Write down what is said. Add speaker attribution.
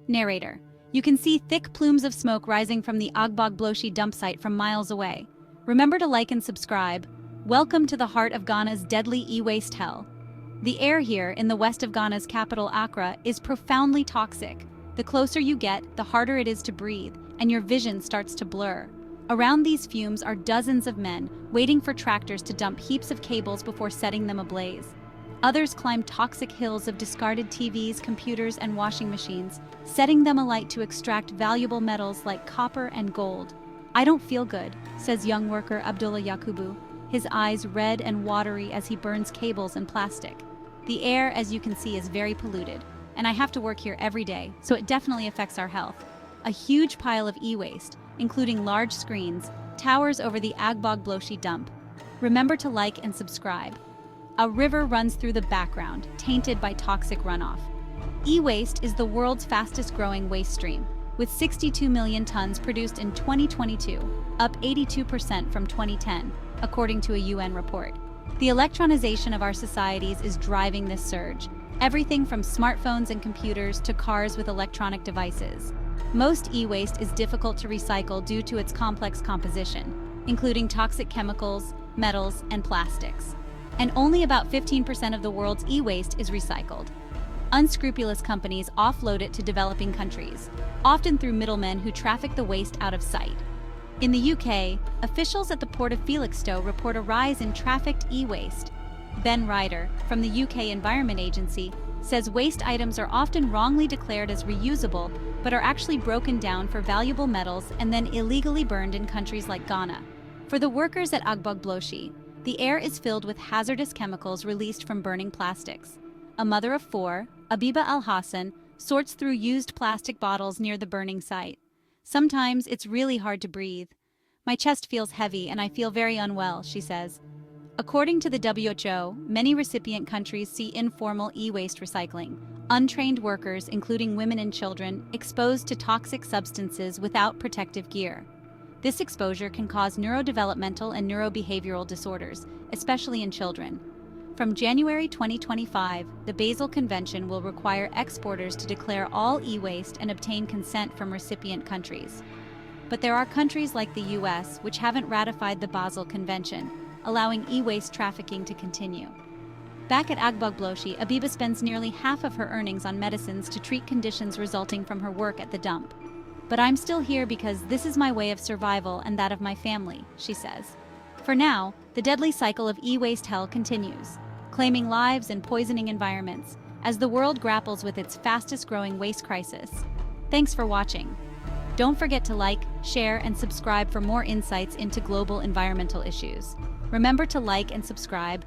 Speaker 1: Narrator. You can see thick plumes of smoke rising from the Agbogbloshie dump site from miles away. Remember to like and subscribe. Welcome to the heart of Ghana's deadly e-waste hell. The air here, in the west of Ghana's capital Accra, is profoundly toxic. The closer you get, the harder it is to breathe, and your vision starts to blur. Around these fumes are dozens of men, waiting for tractors to dump heaps of cables before setting them ablaze. Others climb toxic hills of discarded TVs, computers, and washing machines, setting them alight to extract valuable metals like copper and gold. "I don't feel good," says young worker Abdullah Yakubu, his eyes red and watery as he burns cables and plastic. "The air, as you can see, is very polluted, and I have to work here every day, so it definitely affects our health." A huge pile of e-waste, including large screens, towers over the Agbogbloshie dump. Remember to like and subscribe. A river runs through the background, tainted by toxic runoff. E-waste is the world's fastest-growing waste stream, with 62 million tons produced in 2022, up 82% from 2010, according to a UN report. The electronization of our societies is driving this surge, everything from smartphones and computers to cars with electronic devices. Most e-waste is difficult to recycle due to its complex composition, including toxic chemicals, metals, and plastics. And only about 15% of the world's e-waste is recycled. Unscrupulous companies offload it to developing countries, often through middlemen who traffic the waste out of sight. In the UK, officials at the port of Felixstowe report a rise in trafficked e-waste. Ben Ryder, from the UK Environment Agency, says waste items are often wrongly declared as reusable, but are actually broken down for valuable metals and then illegally burned in countries like Ghana. For the workers at Agbogbloshie, the air is filled with hazardous chemicals released from burning plastics. A mother of 4, Abiba Al-Hassan, sorts through used plastic bottles near the burning site. "Sometimes it's really hard to breathe. My chest feels heavy and I feel very unwell," she says. According to the WHO, many recipient countries see informal e-waste recycling, untrained workers, including women and children, exposed to toxic substances without protective gear. This exposure can cause neurodevelopmental and neurobehavioral disorders, especially in children. From January 2025, the Basel Convention will require exporters to declare all e-waste and obtain consent from recipient countries. But there are countries like the US which haven't ratified the Basel Convention, allowing e-waste trafficking to continue. Back at Agbogbloshie, Abiba spends nearly half of her earnings on medicines to treat conditions resulting from her work at the dump. "But I'm still here because this is my way of survival and that of my family," she says. For now, the deadly cycle of e-waste hell continues, claiming lives and poisoning environments as the world grapples with its fastest-growing waste crisis. Thanks for watching. Don't forget to like, share, and subscribe for more insights into global environmental issues. Remember to like and subscribe